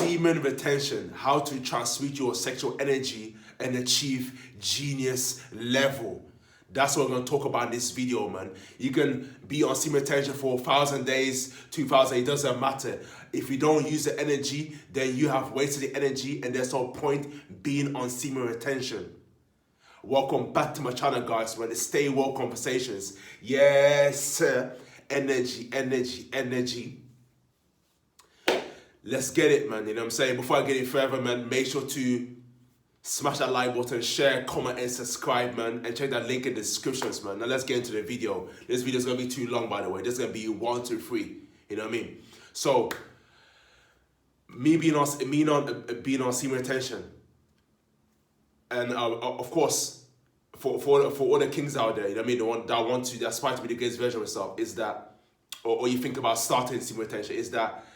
Semen retention, how to transmute your sexual energy and achieve genius level. That's what we're going to talk about in this video, man. You can be on semen retention for 1,000 days, 2,000, it doesn't matter. If you don't use the energy, then you have wasted the energy and there's no point being on semen retention. Welcome back to my channel, guys, man. It's Stay Woke Conversations. Yes, energy, energy, energy. Let's get it, man. You know what I'm saying? Before I get it further, man, make sure to smash that like button, share, comment, and subscribe, man. And check that link in the descriptions, man. Now let's get into the video. This video is going to be too long, by the way. This is going to be 1, 2, 3. You know what I mean? So, me being on semen retention. And of course, for all the kings out there, you know what I mean, the one that want to, that aspire to be the greatest version of yourself, is that, or you think about starting semen retention, is that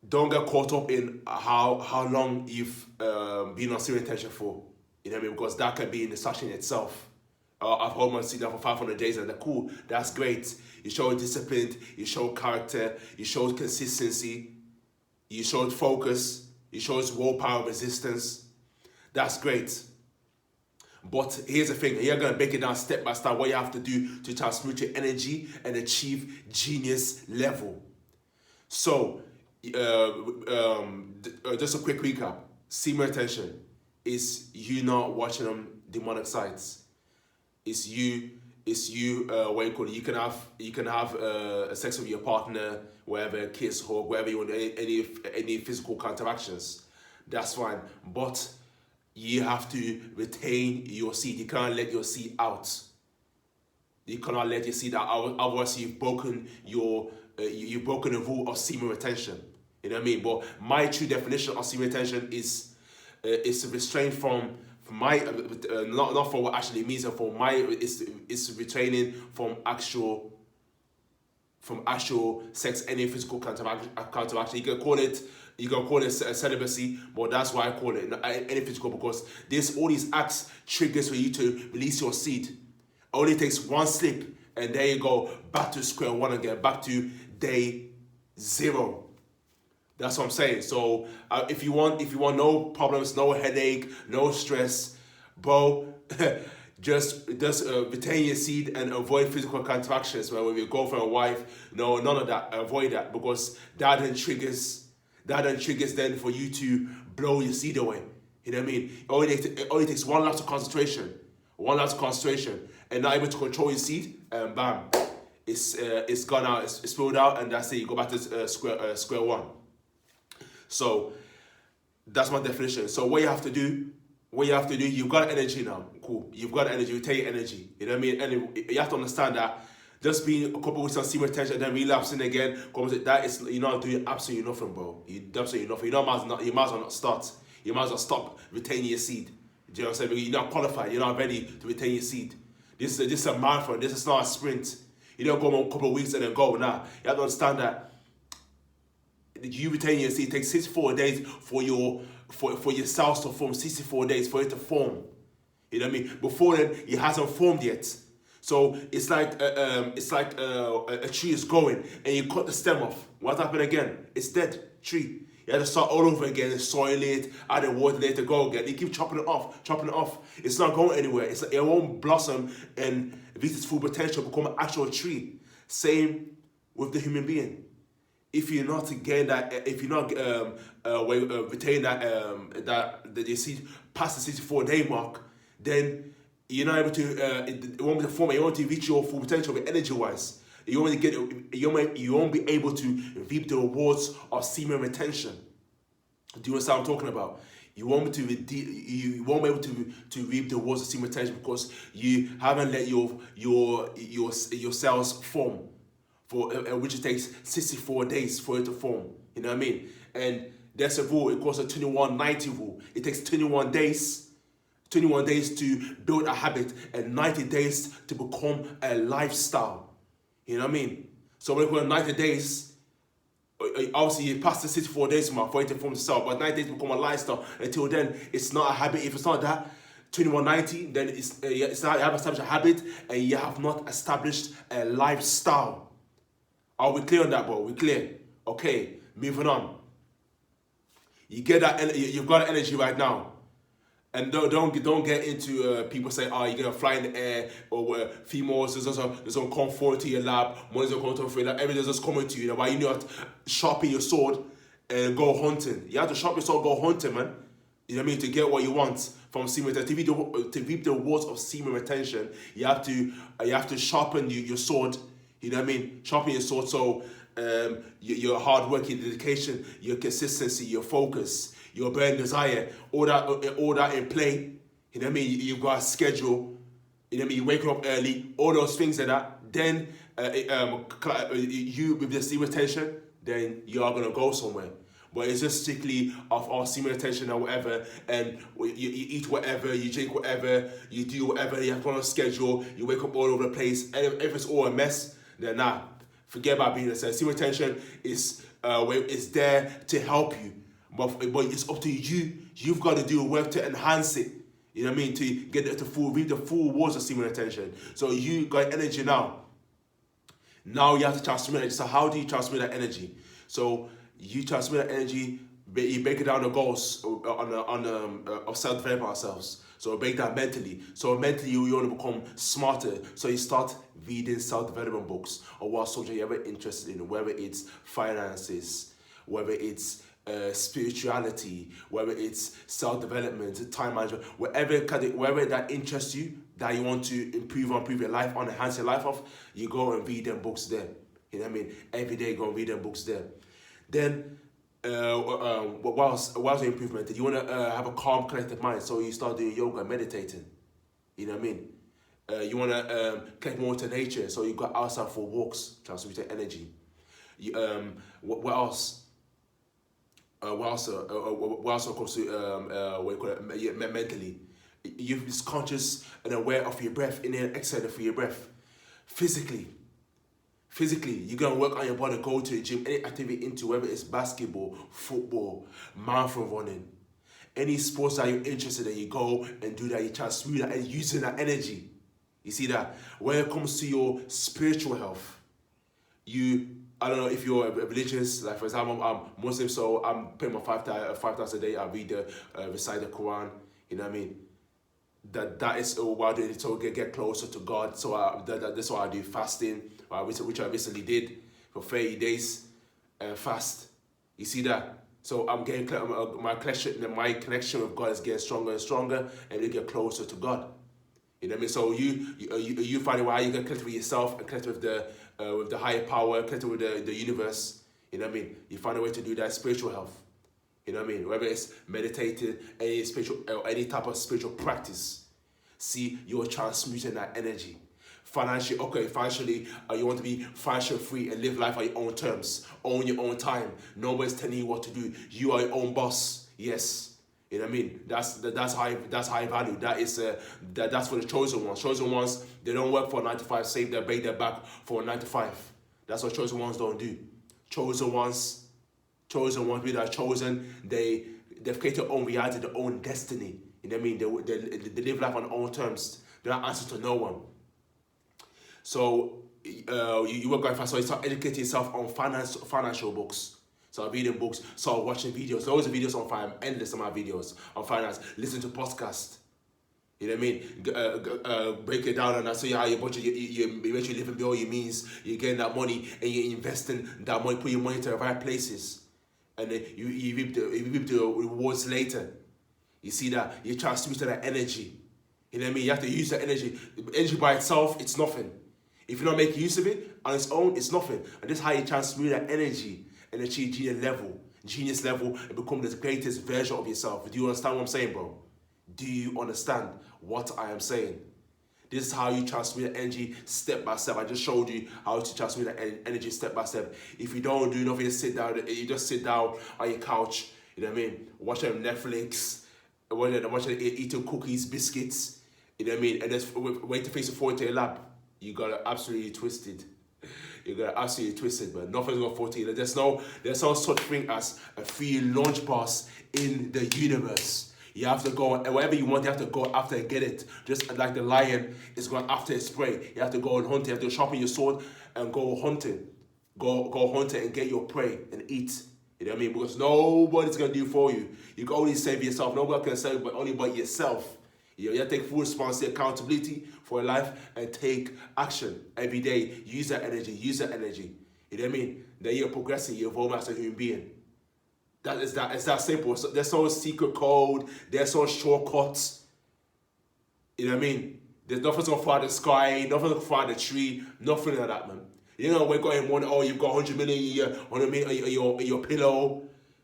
don't get caught up in how long you've been on semen retention for. You know what I mean? Because that can be in the session itself. I've almost seen that for 500 days and they're cool. That's great. You showed discipline, you showed character, you showed consistency, you showed focus, you showed willpower, resistance. That's great. But here's the thing, you're going to break it down step by step what you have to do to transmute your energy and achieve genius level. So, just a quick recap. Semen retention is you not watching them demonic sites. It's you what you call it. You can have sex with your partner, wherever, kiss, hug, wherever you want, any physical interactions. That's fine. But you have to retain your seed. You can't let your seed out. You cannot let your seed out. Otherwise, you've broken the rule of semen retention. You know what I mean? But my true definition of semen retention is restraint from my not for what actually it means, and for my it's retraining from actual sex, any physical counteraction. You can call it celibacy, but that's why I call it any physical, because all these acts triggers for you to release your seed. It only takes one slip, and there you go, back to square one again, back to day 0. That's what I'm saying. So if you want no problems, no headache, no stress, bro, just retain your seed and avoid physical interactions, right? With your girlfriend or wife. No, none of that. Avoid that, because that then triggers then for you to blow your seed away. You know what I mean? It only takes one lapse of concentration, and not able to control your seed, and bam, it's gone out, it's spilled out, and that's it. You go back to square one. So that's my definition. So what you have to do, you've got energy now. Cool. You've got energy. You take energy. You know what I mean? And you have to understand that just being a couple weeks on semen retention and then relapsing again, that is, you're not doing absolutely nothing, bro. You're absolutely nothing. You might as well not start. You might as well stop retaining your seed. Do you know what I'm saying? Because you're not qualified. You're not ready to retain your seed. This is a marathon. This is not a sprint. You don't go on a couple of weeks and then go. Nah. You have to understand that you retain your seed. It takes 64 days for your cells to form. 64 days for it to form. You know what I mean? Before then, it hasn't formed yet. So it's like a tree is growing and you cut the stem off. What happened again? It's dead tree. You have to start all over again and soil it, add the water, let it go again. You keep chopping it off. It's not going anywhere. It won't blossom and reach its full potential, become an actual tree. Same with the human being. If you're not getting that, if you're not retaining that you see past the 64-day mark, then you're not able to. It won't be the form. You won't reach your full potential, energy-wise. You won't be able to reap the rewards of semen retention. Do you understand what I'm talking about? You won't be able to reap the rewards of semen retention because you haven't let your cells form. For which it takes 64 days for it to form. You know what I mean? And there's a rule. It calls a 21-90 rule. It takes 21 days to build a habit and 90 days to become a lifestyle. You know what I mean? So when we call 90 days, obviously you pass the 64 days mark for it to form the cell, but 90 days to become a lifestyle. Until then, it's not a habit. If it's not that, 21-90, then it's not, you have established a habit and you have not established a lifestyle. Are we clear on that, bro? We clear? Okay, moving on. You get that, you've got energy right now. And don't get into people say, oh, you're gonna fly in the air, or females, there's some comfort to your lab, money's gonna come to your lab, everything's just coming to you. Why you not sharpen your sword and go hunting? You have to sharpen your sword, go hunting, man. You know what I mean? To get what you want from semen retention, to reap the rewards of semen retention, you have to sharpen your sword. You know what I mean? Sharpen your sword. So your hard work, your dedication, your consistency, your focus, your burning desire, all that in play. You know what I mean? You've got a schedule. You know what I mean? You're waking up early, all those things like that. Then you with the semen retention, then you are gonna go somewhere. But it's just strictly of our semen retention or whatever, and you eat whatever, you drink whatever, you do whatever, you have on a schedule, you wake up all over the place, and if it's all a mess, then nah, forget about being a semen retention is there to help you. But it's up to you. You've got to do work to enhance it. You know what I mean? To get it to reap the full rewards of semen retention. So you got energy now. Now you have to transmit it. So how do you transmit that energy? So you transmit that energy. You break it down the goals of self-developing ourselves. So break that mentally. So mentally you want to become smarter. So you start reading self-development books or what subject you're ever interested in, whether it's finances, whether it's spirituality, whether it's self-development, time management, wherever that interests you, that you want to improve your life on, enhance your life of, you go and read them books there. You know what I mean? Every day go and read them books there. Then what else improvement? You want to have a calm, collective mind, so you start doing yoga, meditating. You know what I mean? You want to connect more to nature, so you go outside for walks, transmute energy. What else? What else comes to mentally? You're conscious and aware of your breath, inhale and exhale for your breath. Physically, you're going to work on your body, go to the gym, any activity into, whether it's basketball, football, marathon running, any sports that you're interested in, you go and do that, you transmute that and using that energy. You see that? When it comes to your spiritual health, I don't know if you're religious, like for example, I'm Muslim, so I'm praying my 5 times a day. I read recite the Quran. You know what I mean? That is what I do to get closer to God. So that's why I do fasting, which I recently did for 30 days fast. You see that? So I'm getting my connection with God is getting stronger and stronger, and you get closer to God. You know what I mean? So you find out how you can connect with yourself and connect with the higher power, connect with the universe. You know what I mean? You find a way to do that. Spiritual health. You know what I mean? Whether it's meditating, any type of spiritual practice. See, you're transmuting that energy. Financially, you want to be financially free and live life on your own terms, own your own time. Nobody's telling you what to do. You are your own boss. Yes. You know what I mean? That's high value. That's for the chosen ones. Chosen ones, they don't work for a 9 to 5, save their break their back for a 9 to 5. That's what chosen ones don't do. Chosen ones, we that are chosen, they've created their own reality, their own destiny. You know what I mean? They live life on their own terms. They're not answering to no one. So you work going fast. So you start educating yourself on financial books. So reading books, so watching videos. Loads of videos on finance, endless amount of videos on finance. Listen to podcasts. You know what I mean? Break it down and that's how you budget. You eventually live below your means. You're getting that money and you're investing that money, put your money to the right places. And then you reap the rewards later. You see that? You transmute that energy. You know what I mean? You have to use that energy. Energy by itself, it's nothing. If you don't make use of it on its own, it's nothing. And this is how you transmute that energy and achieve genius level, and become the greatest version of yourself. Do you understand what I'm saying, bro? Do you understand what I am saying? This is how you transmit energy step by step. I just showed you how to transmit that energy step by step. If you don't do nothing, you just sit down on your couch, you know what I mean? Watching Netflix, watching eating cookies, biscuits, you know what I mean? And just wait to face it forward to your lap. You got it absolutely twisted. You're gonna absolutely twisted, but nothing's gonna fall to you. There's no such thing as a free launch pass in the universe. You have to go, and wherever you want, you have to go after and get it. Just like the lion is going after its prey. You have to go and hunt. You have to sharpen your sword and go hunting. Go hunting and get your prey and eat. You know what I mean? Because nobody's going to do it for you. You can only save yourself. Nobody can save but only but yourself. You have to take full responsibility, accountability for your life and take action every day. Use that energy. Use that energy. You know what I mean? Then you're progressing. You're evolving as a human being. It's that simple. So there's no secret code. There's no shortcuts. You know what I mean? There's nothing so far the sky, nothing so far the tree, nothing like that, man. You know, we're going one, oh, you've got 100 million in your, 100 million in your pillow.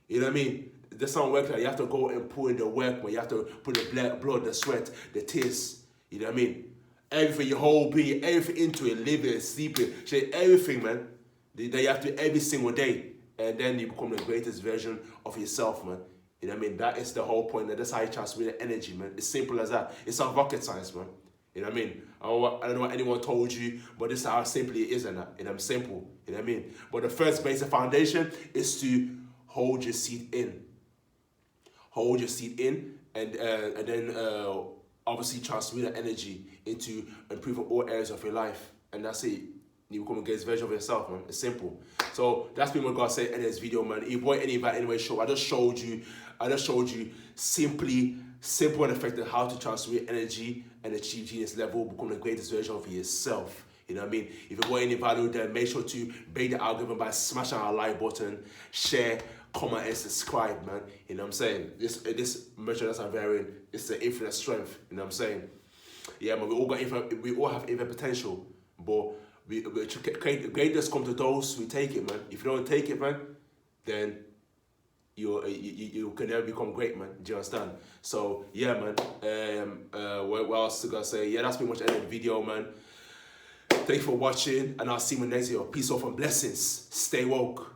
You know what I mean? That's not work like you have to go and put in the work, man. You have to put the blood, the sweat, the tears. You know what I mean? Everything, your whole being, everything into it, living, sleeping, everything, man. That you have to do every single day. And then you become the greatest version of yourself, man. You know what I mean? That is the whole point. That's how you transfer the energy, man. It's simple as that. It's not rocket science, man. You know what I mean? I don't know what anyone told you, but this is how simple it is, and that. You know, simple. You know what I mean? But the first basic foundation is to hold your seed in. Hold your seed in, and then obviously transfer that energy into improving all areas of your life, and that's it. You become a greatest version of yourself, man. It's simple. So that's been what God said in this video, man. If you want any of that anyway, show. I just showed you simple and effective how to transfer energy and achieve genius level, become the greatest version of yourself. You know what I mean? If you want any value, then make sure to break the algorithm by smashing our like button, share, comment, and subscribe, man. You know what I'm saying? This merchandise I'm wearing, it's the infinite strength. You know what I'm saying? Yeah, man. We all have infinite potential, but greatness comes to those who take it, man. If you don't take it, man, then you can never become great, man. Do you understand? So yeah, man. What else I gotta say? Yeah, that's pretty much the end of the video, man. Thank you for watching, and I'll see you in the next video. Peace, love, and blessings. Stay woke.